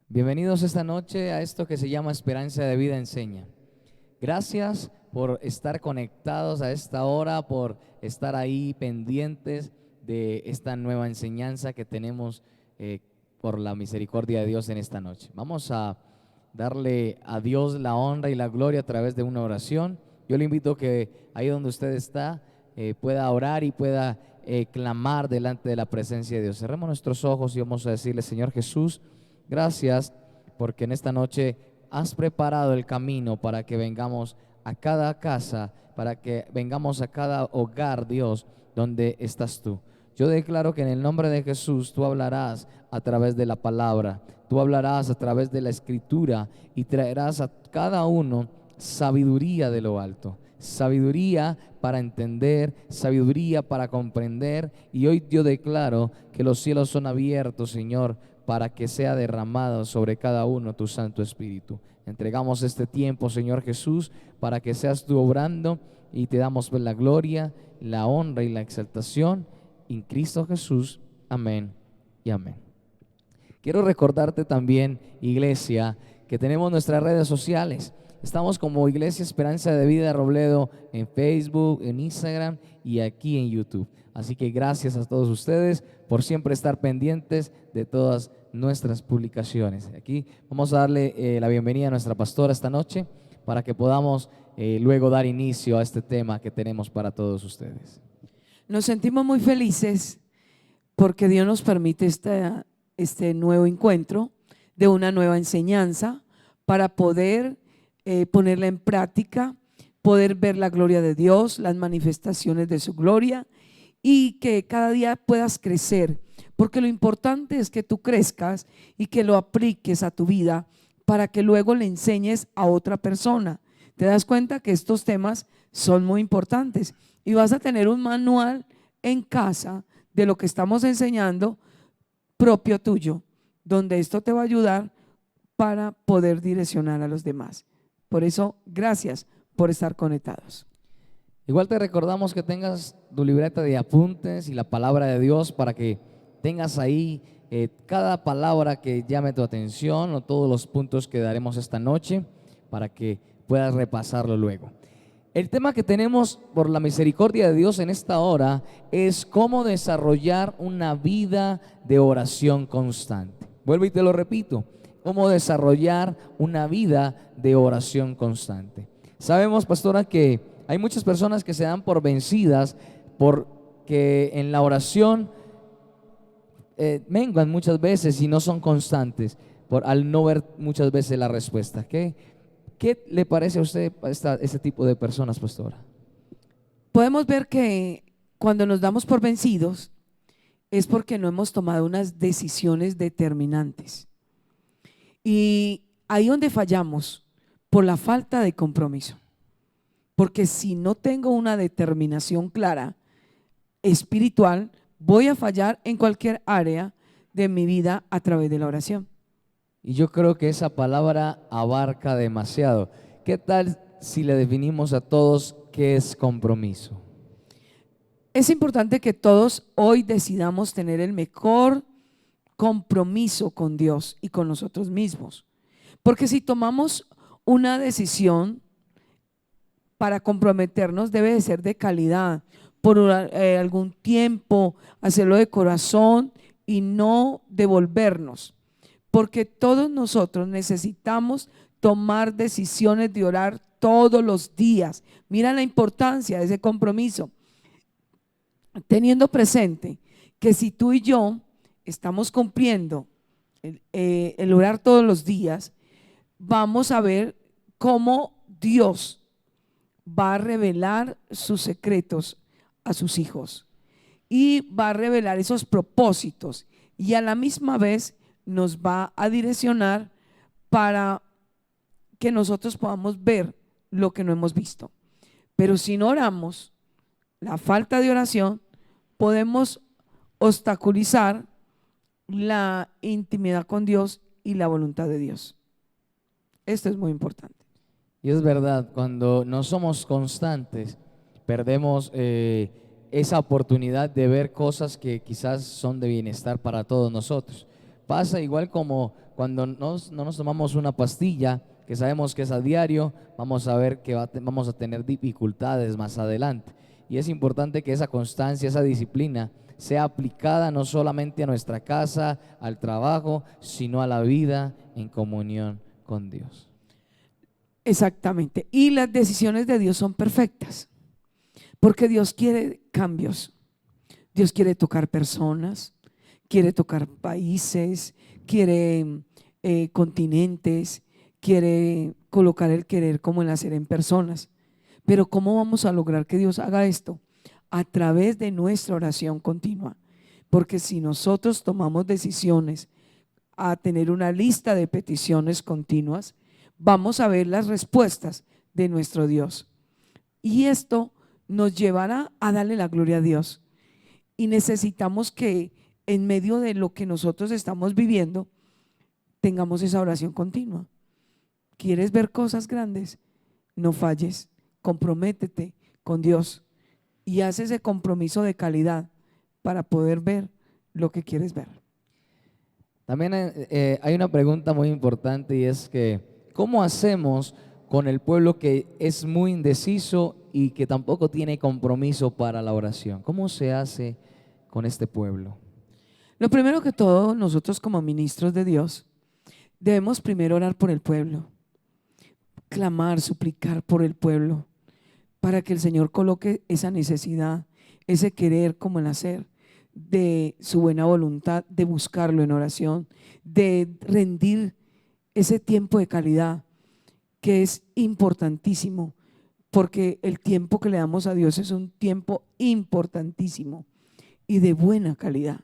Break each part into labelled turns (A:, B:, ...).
A: Bienvenidos esta noche a esto que se llama Esperanza de Vida Enseña. Gracias por estar conectados a esta hora, por estar ahí pendientes de esta nueva enseñanza que tenemos por la misericordia de Dios en esta noche. Vamos a darle a Dios la honra y la gloria a través de una oración. Yo le invito a que ahí donde usted está pueda orar y pueda clamar delante de la presencia de Dios. Cerremos nuestros ojos y vamos a decirle: Señor Jesús, gracias porque en esta noche has preparado el camino para que vengamos a cada casa, para que vengamos a cada hogar, Dios, donde estás tú. Yo declaro que en el nombre de Jesús tú hablarás a través de la palabra, tú hablarás a través de la escritura y traerás a cada uno sabiduría de lo alto, sabiduría para entender, sabiduría para comprender. Y hoy yo declaro que los cielos son abiertos, Señor, para que sea derramado sobre cada uno tu Santo Espíritu. Entregamos este tiempo, Señor Jesús, para que seas tú obrando, y te damos la gloria, la honra y la exaltación en Cristo Jesús. Amén y amén. Quiero recordarte también, iglesia, que tenemos nuestras redes sociales. Estamos como Iglesia Esperanza de Vida Robledo en Facebook, en Instagram y aquí en YouTube. Así que gracias a todos ustedes por siempre estar pendientes de todas nuestras publicaciones. Aquí vamos a darle la bienvenida a nuestra pastora esta noche para que podamos luego dar inicio a este tema que tenemos para todos ustedes.
B: Nos sentimos muy felices porque Dios nos permite este nuevo encuentro de una nueva enseñanza para poder ponerla en práctica, poder ver la gloria de Dios, las manifestaciones de su gloria, y que cada día puedas crecer, porque lo importante es que tú crezcas y que lo apliques a tu vida para que luego le enseñes a otra persona. Te das cuenta que estos temas son muy importantes y vas a tener un manual en casa de lo que estamos enseñando propio tuyo, donde esto te va a ayudar para poder direccionar a los demás. Por eso, gracias por estar conectados.
A: Igual te recordamos que tengas tu libreta de apuntes y la palabra de Dios para que tengas ahí cada palabra que llame tu atención o todos los puntos que daremos esta noche para que puedas repasarlo luego. El tema que tenemos por la misericordia de Dios en esta hora es cómo desarrollar una vida de oración constante. Vuelvo y te lo repito: cómo desarrollar una vida de oración constante. Sabemos, pastora, que hay muchas personas que se dan por vencidas porque en la oración menguan muchas veces y no son constantes al no ver muchas veces la respuesta. ¿Qué le parece a usted este tipo de personas, pastora?
B: Podemos ver que cuando nos damos por vencidos es porque no hemos tomado unas decisiones determinantes. Y ahí donde fallamos, por la falta de compromiso. Porque si no tengo una determinación clara, espiritual, voy a fallar en cualquier área de mi vida a través de la oración.
A: Y yo creo que esa palabra abarca demasiado. ¿Qué tal si le definimos a todos qué es compromiso?
B: Es importante que todos hoy decidamos tener el mejor compromiso con Dios y con nosotros mismos. Porque si tomamos una decisión para comprometernos, debe de ser de calidad, por algún tiempo, hacerlo de corazón y no devolvernos. Porque todos nosotros necesitamos tomar decisiones de orar todos los días. Mira la importancia de ese compromiso, teniendo presente que si tú y yo estamos cumpliendo el orar todos los días, vamos a ver cómo Dios va a revelar sus secretos a sus hijos y va a revelar esos propósitos, y a la misma vez nos va a direccionar para que nosotros podamos ver lo que no hemos visto. Pero si no oramos, la falta de oración, podemos obstaculizar la intimidad con Dios y la voluntad de Dios. Esto es muy importante.
A: Y es verdad, cuando no somos constantes, perdemos esa oportunidad de ver cosas que quizás son de bienestar para todos nosotros. Pasa igual como cuando no nos tomamos una pastilla, que sabemos que es a diario, vamos a ver que vamos a tener dificultades más adelante. Y es importante que esa constancia, esa disciplina, sea aplicada no solamente a nuestra casa, al trabajo, sino a la vida en comunión con Dios.
B: Exactamente. Y las decisiones de Dios son perfectas, porque Dios quiere cambios. Dios quiere tocar personas, quiere tocar países, quiere continentes, quiere colocar el querer como el hacer en personas. Pero ¿cómo vamos a lograr que Dios haga esto? A través de nuestra oración continua. Porque si nosotros tomamos decisiones a tener una lista de peticiones continuas, vamos a ver las respuestas de nuestro Dios. Y esto nos llevará a darle la gloria a Dios. Y necesitamos que en medio de lo que nosotros estamos viviendo, tengamos esa oración continua. ¿Quieres ver cosas grandes? No falles, comprométete con Dios y haz ese compromiso de calidad para poder ver lo que quieres ver.
A: También hay una pregunta muy importante, y es que ¿cómo hacemos con el pueblo que es muy indeciso y que tampoco tiene compromiso para la oración? ¿Cómo se hace con este pueblo?
B: Lo primero que todo, nosotros como ministros de Dios debemos primero orar por el pueblo, clamar, suplicar por el pueblo, para que el Señor coloque esa necesidad, ese querer como el hacer de su buena voluntad, de buscarlo en oración, de rendir ese tiempo de calidad que es importantísimo, porque el tiempo que le damos a Dios es un tiempo importantísimo y de buena calidad.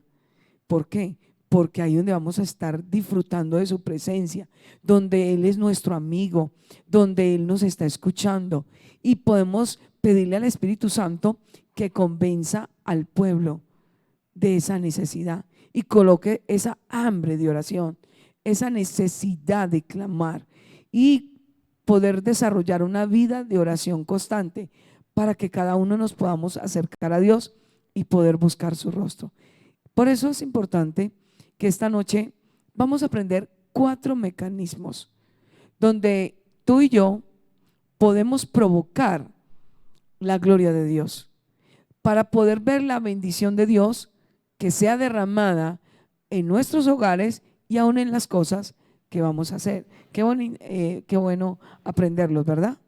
B: ¿Por qué? Porque ahí donde vamos a estar disfrutando de su presencia, donde Él es nuestro amigo, donde Él nos está escuchando, y podemos pedirle al Espíritu Santo que convenza al pueblo de esa necesidad y coloque esa hambre de oración, esa necesidad de clamar y poder desarrollar una vida de oración constante para que cada uno nos podamos acercar a Dios y poder buscar su rostro. Por eso es importante que esta noche vamos a aprender 4 mecanismos donde tú y yo podemos provocar la gloria de Dios para poder ver la bendición de Dios que sea derramada en nuestros hogares y aún en las cosas que vamos a hacer. Qué bueno aprenderlos, ¿verdad?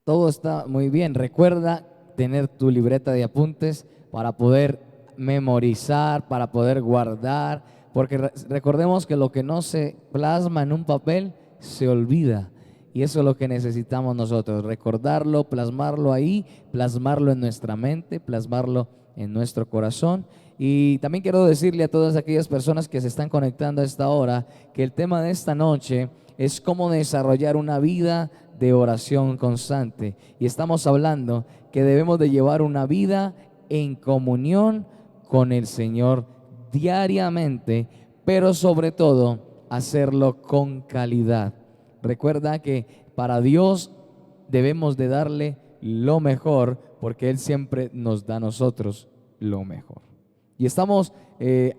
A: Todo está muy bien. Recuerda tener tu libreta de apuntes para poder memorizar, para poder guardar, porque recordemos que lo que no se plasma en un papel se olvida, y eso es lo que necesitamos nosotros, recordarlo, plasmarlo ahí, plasmarlo en nuestra mente, plasmarlo en nuestro corazón. Y también quiero decirle a todas aquellas personas que se están conectando a esta hora que el tema de esta noche es cómo desarrollar una vida de oración constante, y estamos hablando que debemos de llevar una vida en comunión con el Señor diariamente, pero sobre todo hacerlo con calidad. Recuerda que para Dios debemos de darle lo mejor, porque Él siempre nos da a nosotros lo mejor. Y estamos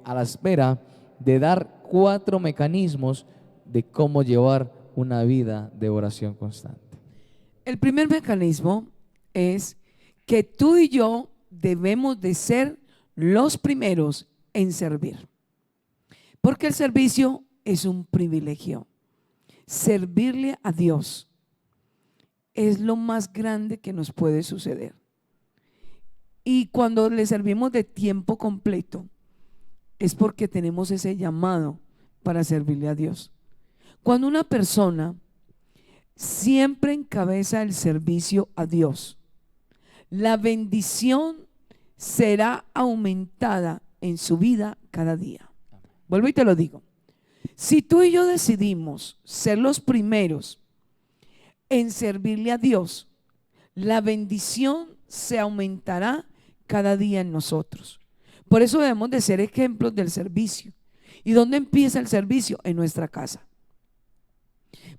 A: a la espera de dar 4 mecanismos de cómo llevar una vida de oración constante.
B: El primer mecanismo es que tú y yo debemos de ser los primeros en servir, porque el servicio es un privilegio. Servirle a Dios es lo más grande que nos puede suceder. Y cuando le servimos de tiempo completo, es porque tenemos ese llamado para servirle a Dios. Cuando una persona siempre encabeza el servicio a Dios, la bendición será aumentada en su vida cada día. Vuelvo y te lo digo. Si tú y yo decidimos ser los primeros en servirle a Dios, la bendición se aumentará cada día en nosotros. Por eso debemos de ser ejemplos del servicio. ¿Y dónde empieza el servicio? En nuestra casa.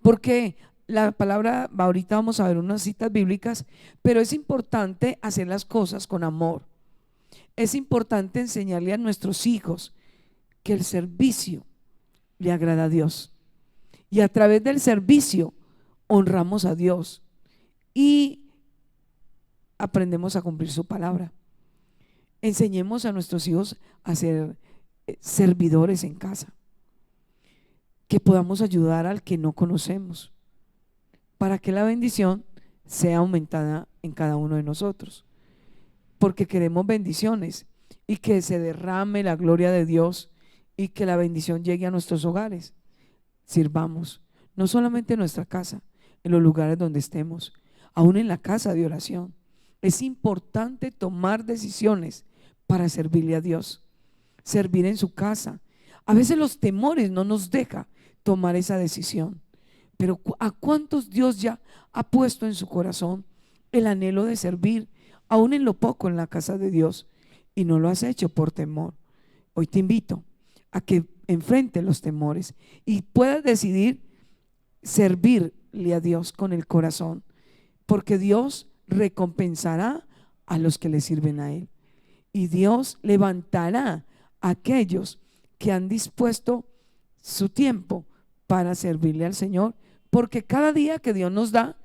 B: Porque la palabra, ahorita vamos a ver unas citas bíblicas, pero es importante hacer las cosas con amor. Es importante enseñarle a nuestros hijos que el servicio le agrada a Dios. Y a través del servicio honramos a Dios y aprendemos a cumplir su palabra. Enseñemos a nuestros hijos a ser servidores en casa, que podamos ayudar al que no conocemos, para que la bendición sea aumentada en cada uno de nosotros, porque queremos bendiciones y que se derrame la gloria de Dios y que la bendición llegue a nuestros hogares. Sirvamos, no solamente en nuestra casa, en los lugares donde estemos, aún en la casa de oración. Es importante tomar decisiones para servirle a Dios, servir en su casa. A veces los temores no nos dejan tomar esa decisión, pero ¿a cuántos Dios ya ha puesto en su corazón el anhelo de servir, aún en lo poco en la casa de Dios, y no lo has hecho por temor? Hoy te invito a que enfrentes los temores y puedas decidir servirle a Dios con el corazón, porque Dios recompensará a los que le sirven a Él, y Dios levantará a aquellos que han dispuesto su tiempo para servirle al Señor, porque cada día que Dios nos da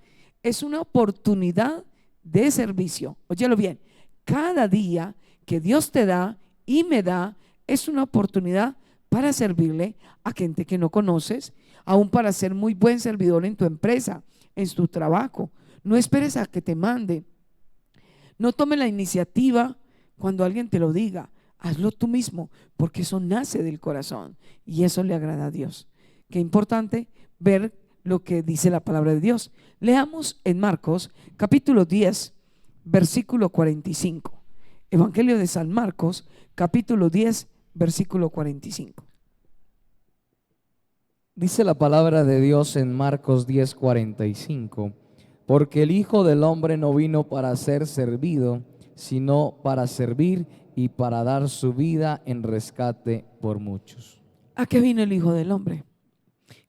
B: es una oportunidad de servicio. Óyelo bien, cada día que Dios te da y me da es una oportunidad para servirle a gente que no conoces, aún para ser muy buen servidor en tu empresa, en tu trabajo. No esperes a que te mande, no tome la iniciativa cuando alguien te lo diga, hazlo tú mismo, porque eso nace del corazón y eso le agrada a Dios. Qué importante ver lo que dice la palabra de Dios. Leamos en Marcos capítulo 10 versículo 45. Evangelio de San Marcos capítulo 10 versículo 45.
A: Dice la palabra de Dios en Marcos 10:45: porque el Hijo del Hombre no vino para ser servido, sino para servir y para dar su vida en rescate por muchos.
B: ¿A qué vino el Hijo del Hombre?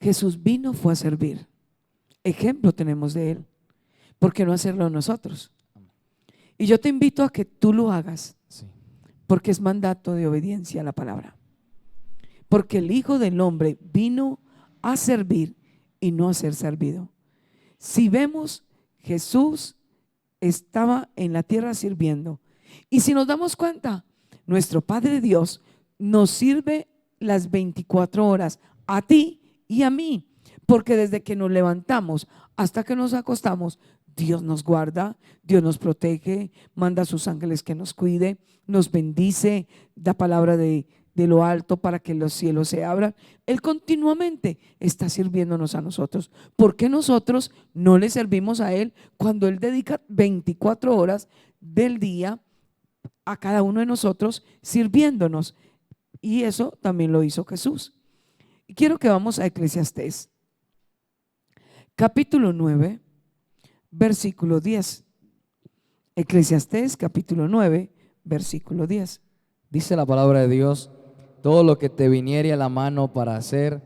B: Jesús vino, fue a servir. Ejemplo tenemos de Él. ¿Por qué no hacerlo nosotros? Y yo te invito a que tú lo hagas,
A: Sí.
B: porque es mandato de obediencia a la palabra. Porque el Hijo del Hombre vino a servir y no a ser servido. Si vemos, Jesús estaba en la tierra sirviendo. Y si nos damos cuenta, nuestro Padre Dios nos sirve las 24 horas, a ti y a mí, porque desde que nos levantamos hasta que nos acostamos, Dios nos guarda, Dios nos protege, manda a sus ángeles que nos cuide, nos bendice, da palabra de lo alto para que los cielos se abran. Él continuamente está sirviéndonos a nosotros. ¿Por qué nosotros no le servimos a Él cuando Él dedica 24 horas del día a cada uno de nosotros sirviéndonos? Y eso también lo hizo Jesús. Y quiero que vamos a Eclesiastés capítulo 9 versículo 10. Eclesiastés capítulo 9 versículo 10.
A: Dice la palabra de Dios: todo lo que te viniere a la mano para hacer,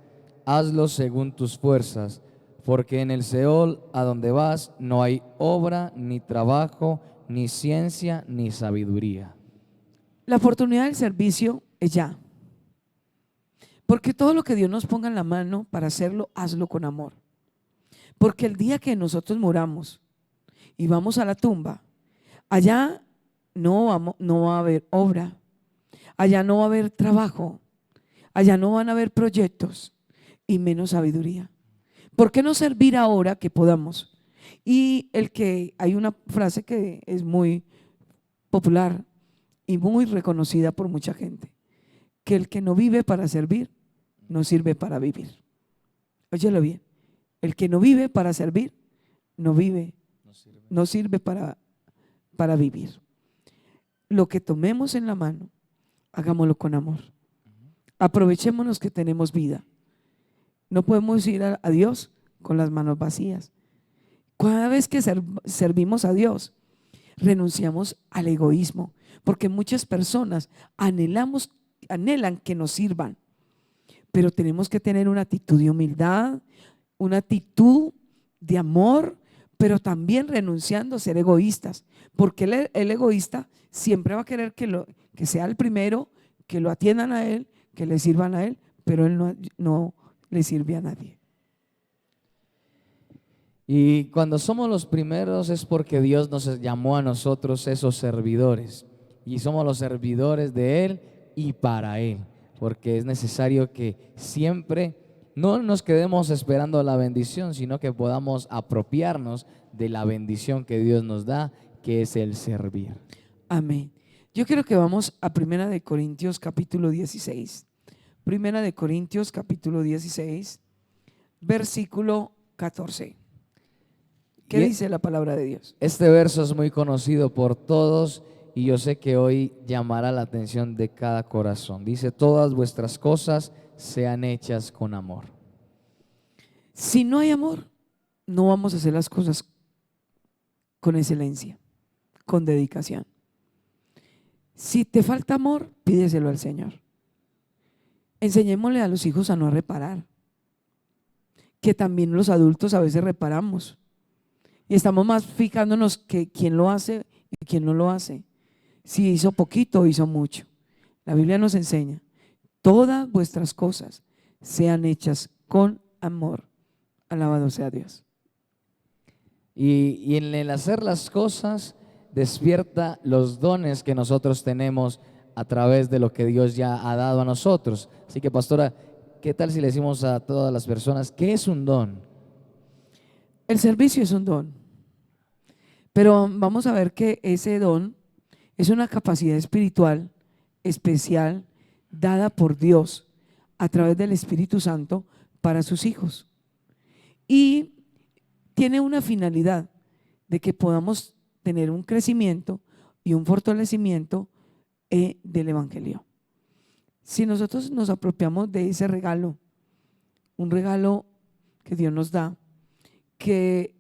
A: hazlo según tus fuerzas, porque en el Seol a donde vas no hay obra, ni trabajo, ni ciencia, ni sabiduría.
B: La oportunidad del servicio es ya, porque todo lo que Dios nos ponga en la mano para hacerlo, hazlo con amor. Porque el día que nosotros muramos y vamos a la tumba, allá no va a haber obra, allá no va a haber trabajo, allá no van a haber proyectos y menos sabiduría. ¿Por qué no servir ahora que podamos? Y hay una frase que es muy popular y muy reconocida por mucha gente, que el que no vive para servir, no sirve para vivir. Óyelo bien, el que no vive para servir, no sirve para vivir. Lo que tomemos en la mano, hagámoslo con amor. Aprovechémonos que tenemos vida. No podemos ir a Dios con las manos vacías. Cada vez que servimos a Dios, renunciamos al egoísmo, porque muchas personas anhelan que nos sirvan, pero tenemos que tener una actitud de humildad, una actitud de amor, pero también renunciando a ser egoístas, porque el egoísta siempre va a querer que sea el primero, que lo atiendan a él, que le sirvan a Él, pero Él no le sirve a nadie.
A: Y cuando somos los primeros es porque Dios nos llamó a nosotros esos servidores. Y somos los servidores de Él y para Él. Porque es necesario que siempre no nos quedemos esperando la bendición, sino que podamos apropiarnos de la bendición que Dios nos da, que es el servir.
B: Amén. Yo quiero que vamos a 1 de Corintios capítulo 16. 1 de Corintios capítulo 16, versículo 14. ¿Qué dice la palabra de Dios?
A: Este verso es muy conocido por todos y yo sé que hoy llamará la atención de cada corazón. Dice: todas vuestras cosas sean hechas con amor.
B: Si no hay amor, no vamos a hacer las cosas con excelencia, con dedicación. Si te falta amor, pídeselo al Señor. Enseñémosle a los hijos a no reparar, que también los adultos a veces reparamos y estamos más fijándonos que quién lo hace y quién no lo hace, si hizo poquito o hizo mucho. La Biblia nos enseña: todas vuestras cosas sean hechas con amor. Alabado sea Dios.
A: Y en el hacer las cosas despierta los dones que nosotros tenemos a través de lo que Dios ya ha dado a nosotros. Así que, pastora, ¿qué tal si le decimos a todas las personas qué es un don?
B: El servicio es un don, pero vamos a ver que ese don es una capacidad espiritual especial dada por Dios a través del Espíritu Santo para sus hijos. Y tiene una finalidad de que podamos tener un crecimiento y un fortalecimiento del Evangelio. Si nosotros nos apropiamos de ese regalo, un regalo que Dios nos da, que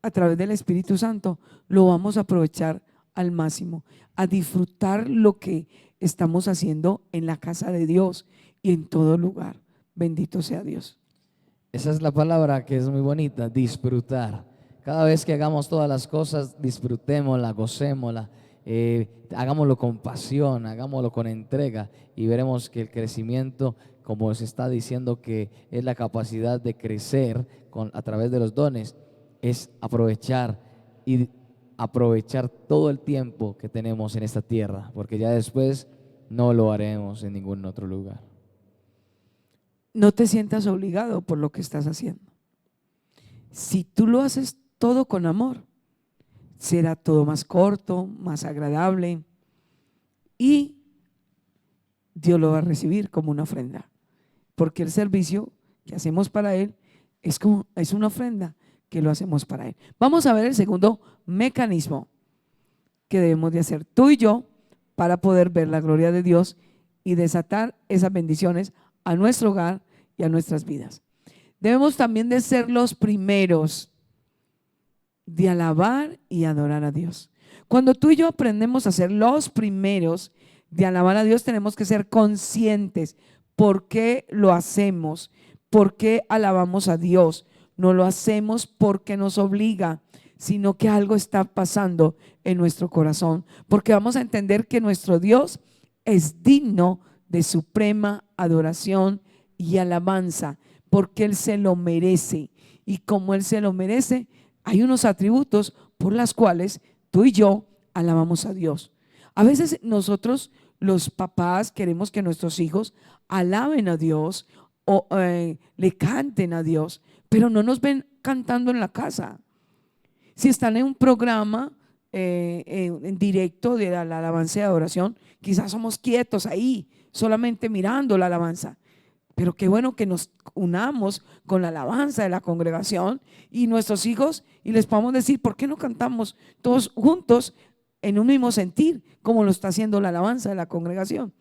B: a través del Espíritu Santo lo vamos a aprovechar al máximo, a disfrutar lo que estamos haciendo en la casa de Dios y en todo lugar. Bendito sea Dios.
A: Esa es la palabra que es muy bonita: disfrutar. Cada vez que hagamos todas las cosas, disfrutémosla, gocémosla, hagámoslo con pasión, hagámoslo con entrega y veremos que el crecimiento, como se está diciendo que es la capacidad de crecer a través de los dones, es aprovechar todo el tiempo que tenemos en esta tierra, porque ya después no lo haremos en ningún otro lugar.
B: No te sientas obligado por lo que estás haciendo. Si tú lo haces todo con amor, será todo más corto, más agradable y Dios lo va a recibir como una ofrenda, porque el servicio que hacemos para Él es una ofrenda que lo hacemos para Él. Vamos a ver el segundo mecanismo que debemos de hacer tú y yo para poder ver la gloria de Dios y desatar esas bendiciones a nuestro hogar y a nuestras vidas. Debemos también de ser los primeros de alabar y adorar a Dios. Cuando tú y yo aprendemos a ser los primeros de alabar a Dios, tenemos que ser conscientes por qué lo hacemos, por qué alabamos a Dios. No lo hacemos porque nos obliga, sino que algo está pasando en nuestro corazón, porque vamos a entender que nuestro Dios es digno de suprema adoración y alabanza, porque Él se lo merece. Y como Él se lo merece, hay unos atributos por los cuales tú y yo alabamos a Dios. A veces nosotros, los papás, queremos que nuestros hijos alaben a Dios o le canten a Dios, pero no nos ven cantando en la casa. Si están en un programa en directo de la alabanza y adoración, quizás somos quietos ahí, solamente mirando la alabanza. Pero qué bueno que nos unamos con la alabanza de la congregación y nuestros hijos y les podamos decir: ¿por qué no cantamos todos juntos en un mismo sentir como lo está haciendo la alabanza de la congregación?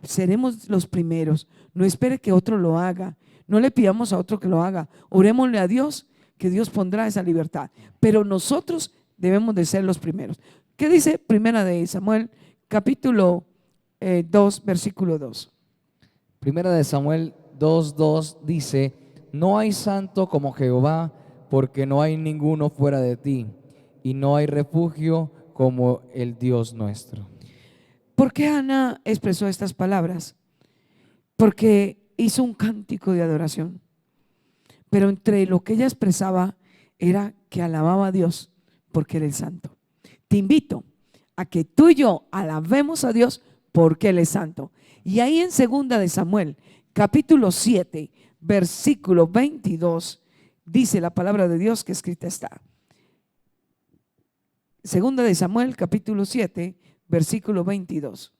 B: Seremos los primeros. No espere que otro lo haga, no le pidamos a otro que lo haga, orémosle a Dios, que Dios pondrá esa libertad, pero nosotros debemos de ser los primeros. ¿Qué dice Primera de Samuel capítulo 2 versículo 2?
A: Primera de Samuel 2:2 dice: no hay santo como Jehová, porque no hay ninguno fuera de ti, y no hay refugio como el Dios nuestro.
B: ¿Por qué Ana expresó estas palabras? porque hizo un cántico de adoración, pero entre lo que ella expresaba era que alababa a Dios porque Él es santo. Te invito a que tú y yo alabemos a Dios porque Él es santo. Y ahí en 2 Samuel, capítulo 7, versículo 22, dice la palabra de Dios que escrita está. 2 Samuel, capítulo 7, versículo 22.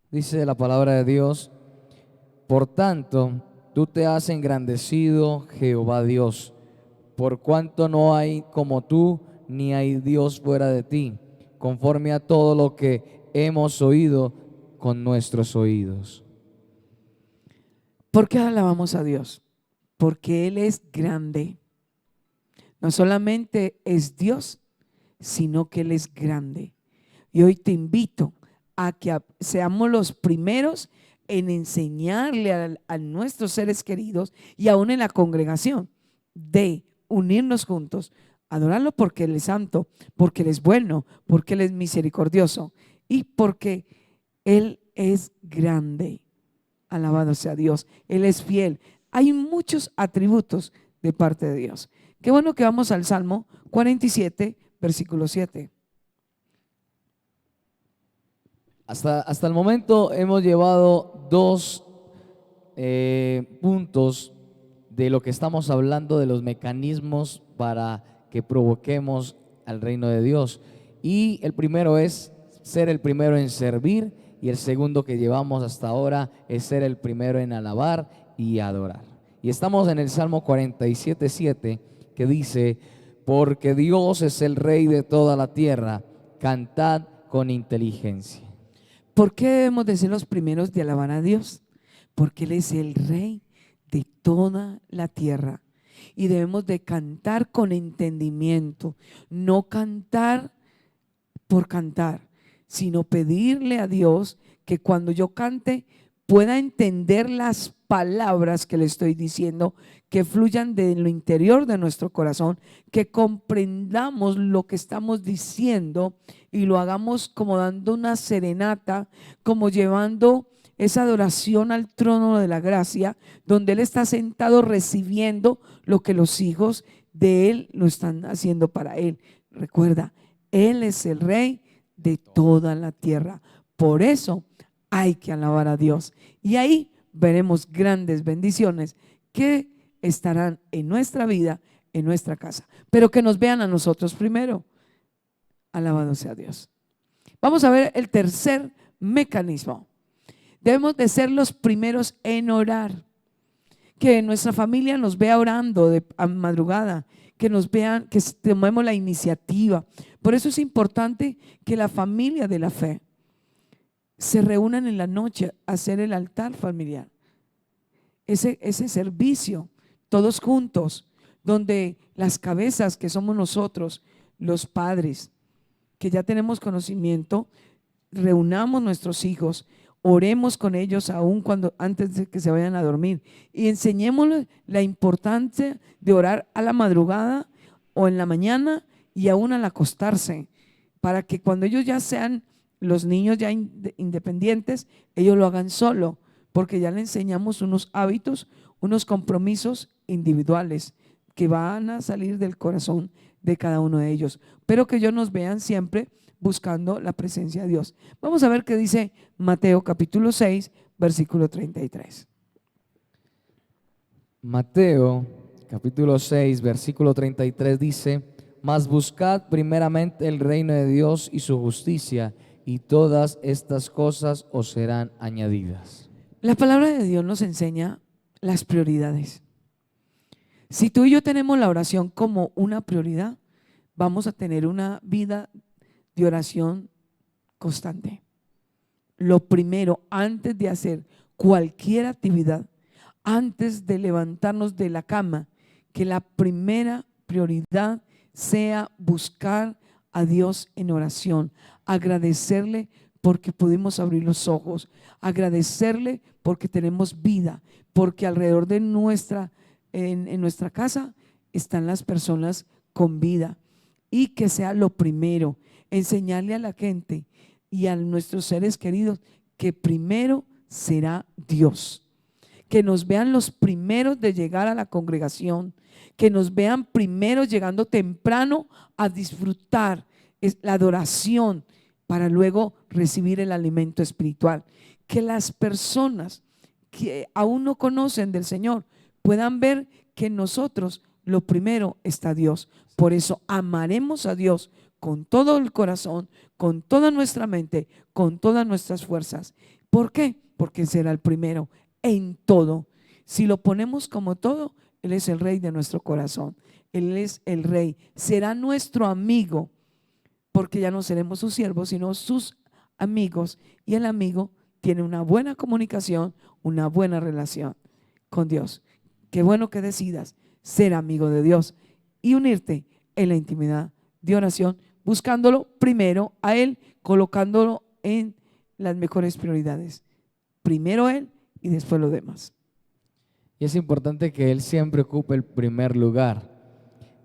A: Dice la palabra de Dios: por tanto, tú te has engrandecido, Jehová Dios, por cuanto no hay como tú, ni hay Dios fuera de ti, conforme a todo lo que hemos oído con nuestros oídos.
B: ¿Por qué alabamos a Dios? Porque Él es grande. No solamente es Dios, sino que Él es grande. Y hoy te invito a que seamos los primeros en enseñarle a nuestros seres queridos y aún en la congregación de unirnos juntos, adorarlo porque Él es santo, porque Él es bueno, porque Él es misericordioso y porque Él es grande. Alabado sea Dios, Él es fiel. Hay muchos atributos de parte de Dios. Qué bueno que vamos al Salmo 47, versículo 7.
A: Hasta el momento hemos llevado dos puntos de lo que estamos hablando, de los mecanismos para que provoquemos al reino de Dios. Y el primero es ser el primero en servir, y el segundo que llevamos hasta ahora es ser el primero en alabar y adorar. Y estamos en el Salmo 47:7, que dice: porque Dios es el Rey de toda la tierra, cantad con inteligencia.
B: ¿Por qué debemos de ser los primeros de alabar a Dios? Porque Él es el Rey de toda la tierra. Y debemos de cantar con entendimiento, no cantar por cantar, sino pedirle a Dios que cuando yo cante pueda entender las palabras que le estoy diciendo, que fluyan de lo interior de nuestro corazón, que comprendamos lo que estamos diciendo y lo hagamos como dando una serenata, como llevando esa adoración al trono de la gracia, donde Él está sentado recibiendo lo que los hijos de Él lo están haciendo para Él. Recuerda, Él es el Rey de toda la tierra. Por eso hay que alabar a Dios. Y ahí veremos grandes bendiciones que estarán en nuestra vida, en nuestra casa. Pero que nos vean a nosotros primero. Alabado sea Dios. Vamos a ver el tercer mecanismo. Debemos de ser los primeros en orar. Que nuestra familia nos vea orando a madrugada, que nos vean, que tomemos la iniciativa. Por eso es importante que la familia de la fe se reúnan en la noche a hacer el altar familiar. Ese servicio, todos juntos, donde las cabezas que somos nosotros, los padres, que ya tenemos conocimiento, reunamos nuestros hijos, oremos con ellos aún antes de que se vayan a dormir y enseñémosles la importancia de orar a la madrugada o en la mañana y aún al acostarse, para que cuando ellos ya sean los niños ya independientes, ellos lo hagan solo, porque ya le enseñamos unos hábitos, unos compromisos individuales que van a salir del corazón de cada uno de ellos, pero que ellos nos vean siempre buscando la presencia de Dios. Vamos a ver qué dice Mateo capítulo 6, versículo 33.
A: Mateo capítulo 6, versículo 33 dice: mas buscad primeramente el reino de Dios y su justicia, y todas estas cosas os serán añadidas.
B: La palabra de Dios nos enseña las prioridades. Si tú y yo tenemos la oración como una prioridad, vamos a tener una vida de oración constante. Lo primero, antes de hacer cualquier actividad, antes de levantarnos de la cama, que la primera prioridad sea buscar a Dios en oración, agradecerle porque pudimos abrir los ojos, agradecerle porque tenemos vida, porque alrededor de en nuestra casa están las personas con vida, y que sea lo primero, enseñarle a la gente y a nuestros seres queridos que primero será Dios. Que nos vean los primeros de llegar a la congregación, que nos vean primeros llegando temprano a disfrutar la adoración para luego recibir el alimento espiritual. Que las personas que aún no conocen del Señor puedan ver que en nosotros lo primero está Dios. Por eso amaremos a Dios con todo el corazón, con toda nuestra mente, con todas nuestras fuerzas. ¿Por qué? Porque será el primero en todo. Si lo ponemos como todo, Él es el Rey de nuestro corazón. Él es el Rey. Será nuestro amigo, porque ya no seremos sus siervos, sino sus amigos. Y el amigo tiene una buena comunicación, una buena relación con Dios. Qué bueno que decidas ser amigo de Dios y unirte en la intimidad de oración, buscándolo primero a Él, colocándolo en las mejores prioridades. Primero Él y después lo demás.
A: Y es importante que Él siempre ocupe el primer lugar.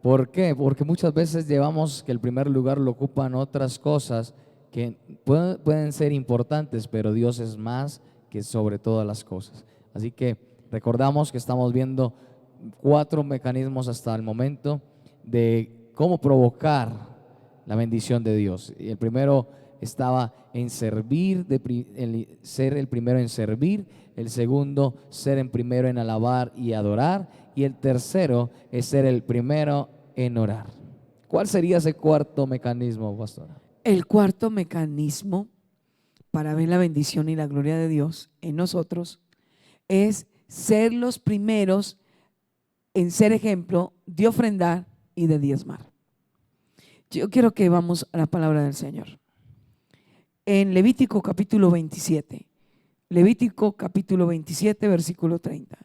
A: ¿Por qué? Porque muchas veces llevamos que el primer lugar lo ocupan otras cosas que pueden ser importantes, pero Dios es más que sobre todas las cosas. Así que recordamos que estamos viendo 4 mecanismos hasta el momento de cómo provocar la bendición de Dios. Y el primero estaba en servir, ser el primero en servir. El segundo, ser el primero en alabar y adorar. Y el tercero es ser el primero en orar. ¿Cuál sería ese cuarto mecanismo, pastora?
B: El cuarto mecanismo para ver la bendición y la gloria de Dios en nosotros es ser los primeros en ser ejemplo de ofrendar y de diezmar. Yo quiero que vamos a la palabra del Señor. En Levítico capítulo 27, Levítico capítulo 27, versículo 30.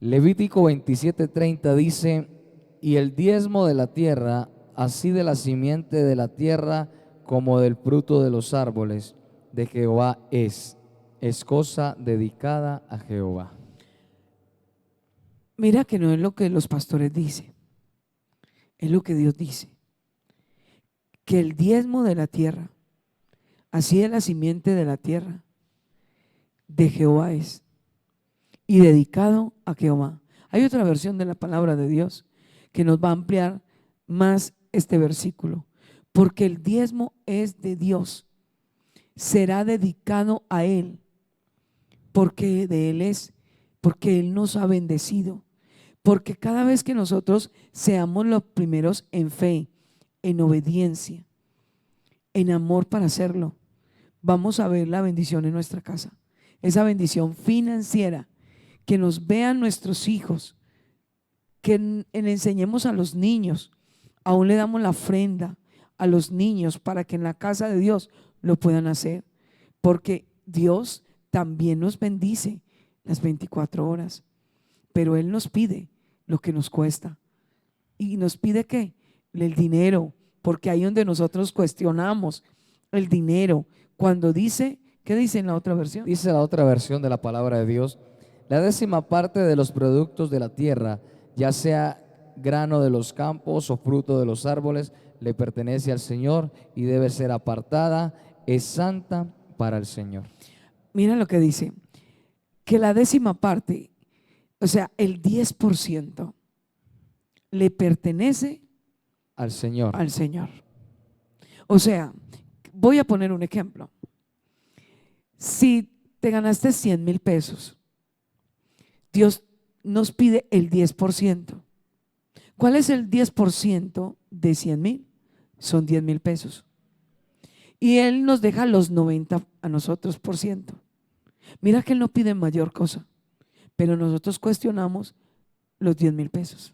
A: Levítico 27:30 dice: y el diezmo de la tierra, así de la simiente de la tierra como del fruto de los árboles de Jehová es cosa dedicada a Jehová.
B: Mira que no es lo que los pastores dicen, es lo que Dios dice. Que el diezmo de la tierra, así de la simiente de la tierra, de Jehová es, y dedicado a Jehová. Hay otra versión de la palabra de Dios que nos va a ampliar más este versículo. Porque el diezmo es de Dios, será dedicado a Él, porque de Él es, porque Él nos ha bendecido. Porque cada vez que nosotros seamos los primeros en fe, en obediencia, en amor para hacerlo, vamos a ver la bendición en nuestra casa. Esa bendición financiera, que nos vean nuestros hijos, que enseñemos a los niños, aún le damos la ofrenda a los niños para que en la casa de Dios lo puedan hacer. Porque Dios también nos bendice las 24 horas, pero Él nos pide lo que nos cuesta. ¿Y nos pide qué? El dinero, porque ahí donde nosotros cuestionamos el dinero, cuando dice, ¿qué dice en la otra versión?
A: Dice la otra versión de la palabra de Dios: la 10ª parte de los productos de la tierra, ya sea grano de los campos o fruto de los árboles, le pertenece al Señor y debe ser apartada, es santa para el Señor.
B: Mira lo que dice, que la 10ª parte, o sea, el 10% le pertenece
A: al Señor.
B: Al Señor. O sea, voy a poner un ejemplo. Si te ganaste 100,000 pesos, Dios nos pide el 10%. ¿Cuál es el 10% de 100,000? Son 10,000 pesos. Y Él nos deja los 90 a nosotros por ciento. Mira que Él no pide mayor cosa, pero nosotros cuestionamos los 10,000 pesos.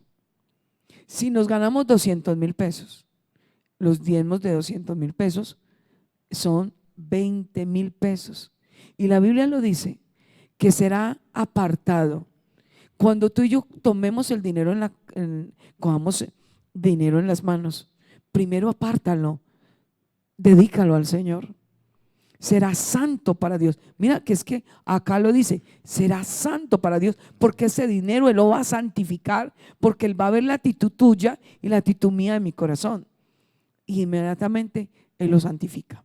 B: Si nos ganamos 200,000 pesos, los diezmos de 200,000 pesos son 20,000 pesos. Y la Biblia lo dice, que será apartado. Cuando tú y yo tomemos el dinero cojamos dinero en las manos, primero apártalo, dedícalo al Señor. Será santo para Dios. Mira que es que acá lo dice, será santo para Dios, porque ese dinero Él lo va a santificar, porque Él va a ver la actitud tuya y la actitud mía de mi corazón. Y inmediatamente Él lo santifica,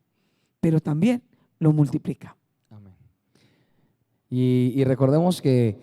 B: pero también lo multiplica.
A: Amén. Y recordemos que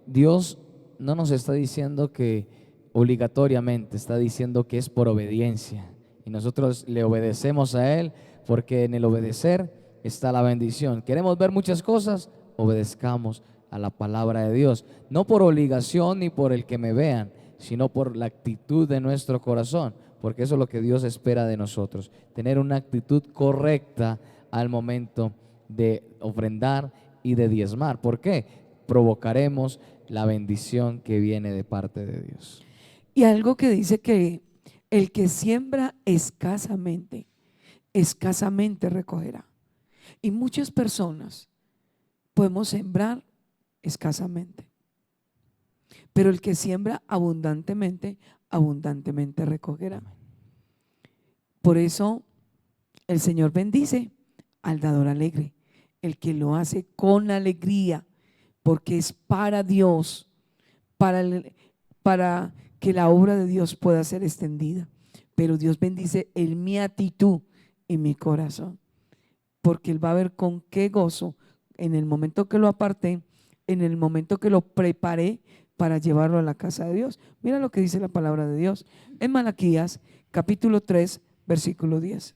A: Dios no nos está diciendo que obligatoriamente, está diciendo que es por obediencia. Y nosotros le obedecemos a Él porque en el obedecer está la bendición. ¿Queremos ver muchas cosas? Obedezcamos a la palabra de Dios. No por obligación ni por el que me vean, sino por la actitud de nuestro corazón. Porque eso es lo que Dios espera de nosotros. Tener una actitud correcta al momento de ofrendar y de diezmar. ¿Por qué? Provocaremos la bendición que viene de parte de Dios.
B: Y algo que dice que el que siembra escasamente, escasamente recogerá. Y muchas personas podemos sembrar escasamente, pero el que siembra abundantemente, abundantemente recogerá. Por eso el Señor bendice al dador alegre, el que lo hace con alegría, porque es para Dios, para que la obra de Dios pueda ser extendida. Pero Dios bendice en mi actitud y mi corazón, porque Él va a ver con qué gozo en el momento que lo aparté, en el momento que lo preparé para llevarlo a la casa de Dios. Mira lo que dice la palabra de Dios en Malaquías capítulo 3 versículo 10.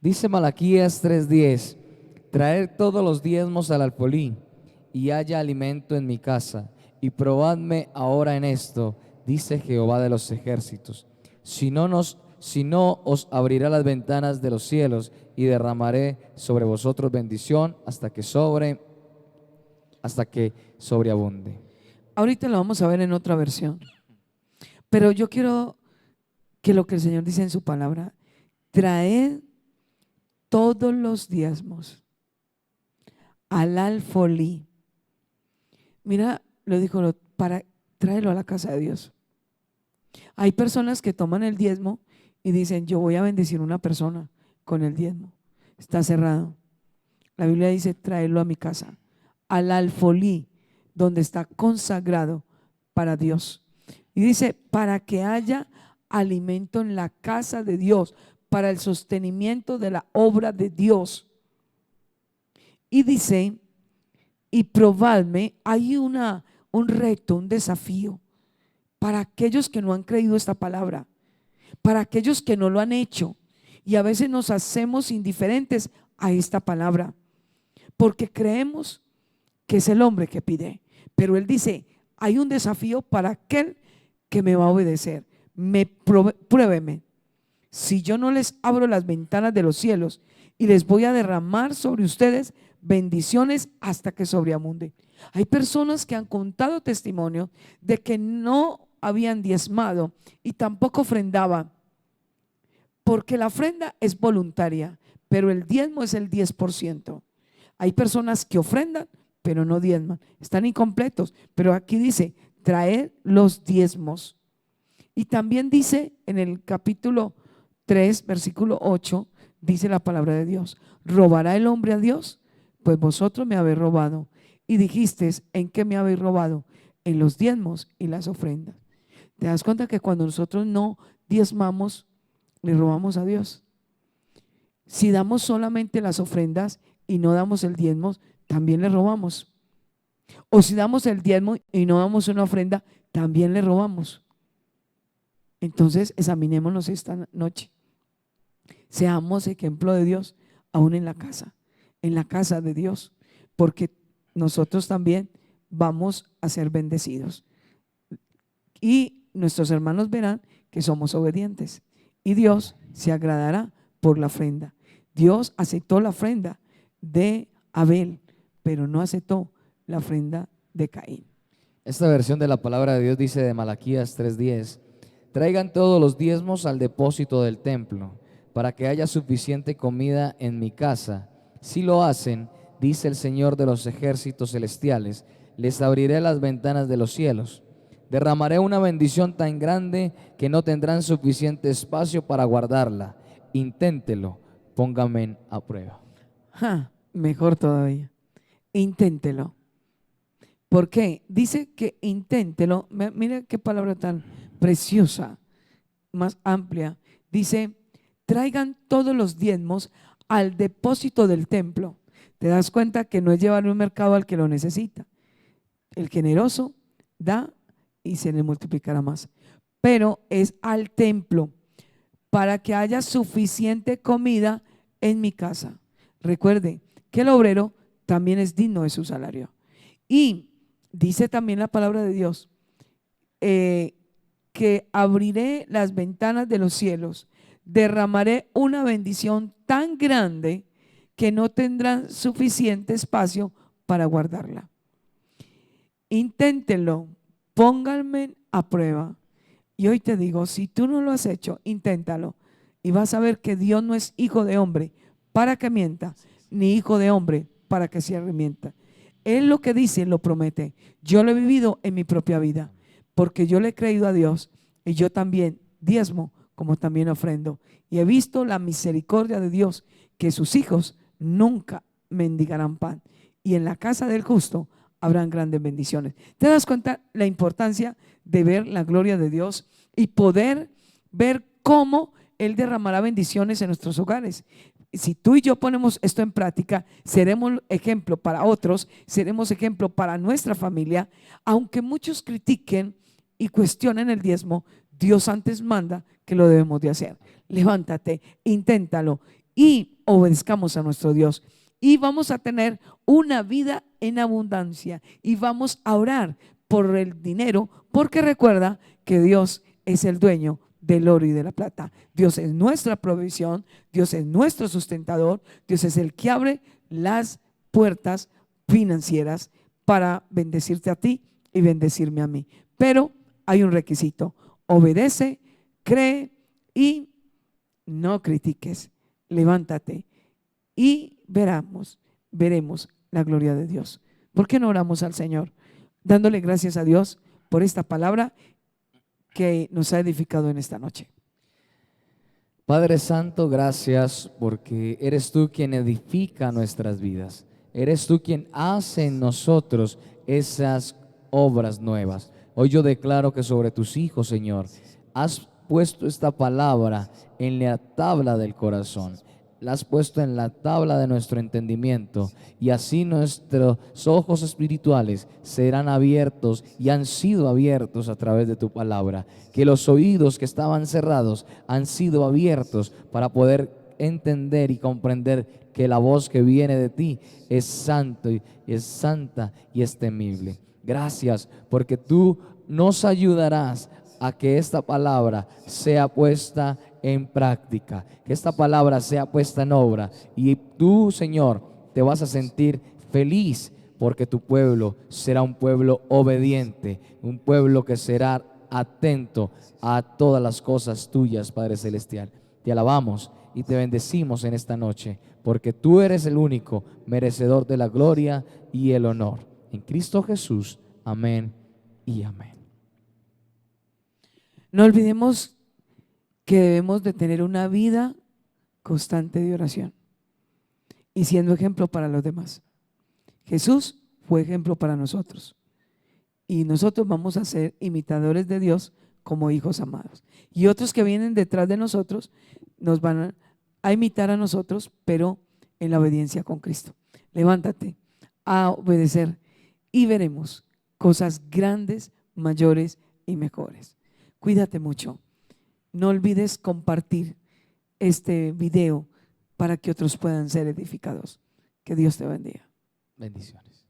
A: Dice Malaquías 3:10: traer todos los diezmos al alfolí, y haya alimento en mi casa, y probadme ahora en esto, dice Jehová de los ejércitos, si no os abrirá las ventanas de los cielos, y derramaré sobre vosotros bendición hasta que sobreabunde.
B: Ahorita lo vamos a ver en otra versión, pero yo quiero que lo que el Señor dice en su palabra: traed todos los diezmos al alfolí. Mira, lo dijo, para traerlo a la casa de Dios. Hay personas que toman el diezmo y dicen: yo voy a bendecir a una persona con el diezmo. Está cerrado. La Biblia dice: traerlo a mi casa, al alfolí, donde está consagrado para Dios. Y dice: para que haya alimento en la casa de Dios, para el sostenimiento de la obra de Dios. Y dice: y probadme. Hay un reto, un desafío para aquellos que no han creído esta palabra, para aquellos que no lo han hecho, y a veces nos hacemos indiferentes a esta palabra porque creemos que es el hombre que pide. Pero Él dice: hay un desafío para aquel que me va a obedecer. Pruébeme. Si yo no les abro las ventanas de los cielos y les voy a derramar sobre ustedes bendiciones hasta que sobreabunde. Hay personas que han contado testimonio de que no habían diezmado y tampoco ofrendaban, porque la ofrenda es voluntaria, pero el diezmo es el 10%. Hay personas que ofrendan pero no diezman, están incompletos. Pero aquí dice: traer los diezmos. Y también dice en el capítulo 3 versículo 8, dice la palabra de Dios: ¿robará el hombre a Dios? Pues vosotros me habéis robado. Y dijisteis: ¿en qué me habéis robado? En los diezmos y las ofrendas. ¿Te das cuenta que cuando nosotros no diezmamos, le robamos a Dios? Si damos solamente las ofrendas y no damos el diezmo, también le robamos. O si damos el diezmo y no damos una ofrenda, también le robamos. Entonces examinémonos esta noche. Seamos ejemplo de Dios aún en la casa de Dios, porque nosotros también vamos a ser bendecidos. Y nuestros hermanos verán que somos obedientes y Dios se agradará por la ofrenda. Dios aceptó la ofrenda de Abel, pero no aceptó la ofrenda de Caín.
A: Esta versión de la palabra de Dios dice de Malaquías 3:10: traigan todos los diezmos al depósito del templo, para que haya suficiente comida en mi casa. Si lo hacen, dice el Señor de los ejércitos celestiales, les abriré las ventanas de los cielos. Derramaré una bendición tan grande que no tendrán suficiente espacio para guardarla. Inténtelo, póngame a prueba.
B: Mejor todavía, inténtelo. ¿Por qué? Dice que inténtelo. Mira qué palabra tan preciosa, más amplia. Dice: traigan todos los diezmos al depósito del templo. Te das cuenta que no es llevar un mercado al que lo necesita. El generoso da y se le multiplicará más. Pero es al templo para que haya suficiente comida en mi casa. Recuerde que el obrero también es digno de su salario. Y dice también la palabra de Dios que abriré las ventanas de los cielos, derramaré una bendición tan grande que no tendrán suficiente espacio para guardarla. Inténtenlo, pónganme a prueba. Y hoy te digo, si tú no lo has hecho, inténtalo. Y vas a ver que Dios no es hijo de hombre para que mienta, ni hijo de hombre para que se arremienta. Él lo que dice, lo promete. Yo lo he vivido en mi propia vida, porque yo le he creído a Dios y yo también diezmo como también ofrendo. Y he visto la misericordia de Dios, que sus hijos nunca mendigarán pan. Y en la casa del justo habrán grandes bendiciones. ¿Te das cuenta la importancia de ver la gloria de Dios y poder ver cómo Él derramará bendiciones en nuestros hogares? Si tú y yo ponemos esto en práctica, seremos ejemplo para otros, seremos ejemplo para nuestra familia. Aunque muchos critiquen y cuestionen el diezmo, Dios antes manda que lo debemos de hacer. Levántate, inténtalo y obedezcamos a nuestro Dios. Y vamos a tener una vida en abundancia y vamos a orar por el dinero, porque recuerda que Dios es el dueño del oro y de la plata. Dios es nuestra provisión, Dios es nuestro sustentador, Dios es el que abre las puertas financieras para bendecirte a ti y bendecirme a mí. Pero hay un requisito: obedece, cree y no critiques. Levántate y veremos la gloria de Dios. ¿Por qué no oramos al Señor? Dándole gracias a Dios por esta palabra que nos ha edificado en esta noche.
A: Padre Santo, gracias porque eres tú quien edifica nuestras vidas. Eres tú quien hace en nosotros esas obras nuevas. Hoy yo declaro que sobre tus hijos, Señor, has puesto esta palabra en la tabla del corazón. La has puesto en la tabla de nuestro entendimiento, y así nuestros ojos espirituales serán abiertos y han sido abiertos a través de tu palabra. Que los oídos que estaban cerrados han sido abiertos para poder entender y comprender que la voz que viene de ti es santo y es santa y es temible. Gracias porque tú nos ayudarás a que esta palabra sea puesta en práctica, que esta palabra sea puesta en obra, y tú, Señor, te vas a sentir feliz porque tu pueblo será un pueblo obediente, un pueblo que será atento a todas las cosas tuyas, Padre Celestial. Te alabamos y te bendecimos en esta noche, porque tú eres el único merecedor de la gloria y el honor. En Cristo Jesús, amén y amén.
B: No olvidemos que debemos de tener una vida constante de oración y siendo ejemplo para los demás. Jesús fue ejemplo para nosotros y nosotros vamos a ser imitadores de Dios como hijos amados. Y otros que vienen detrás de nosotros nos van a imitar a nosotros, pero en la obediencia con Cristo. Levántate a obedecer y veremos cosas grandes, mayores y mejores. Cuídate mucho. No olvides compartir este video para que otros puedan ser edificados. Que Dios te bendiga.
A: Bendiciones.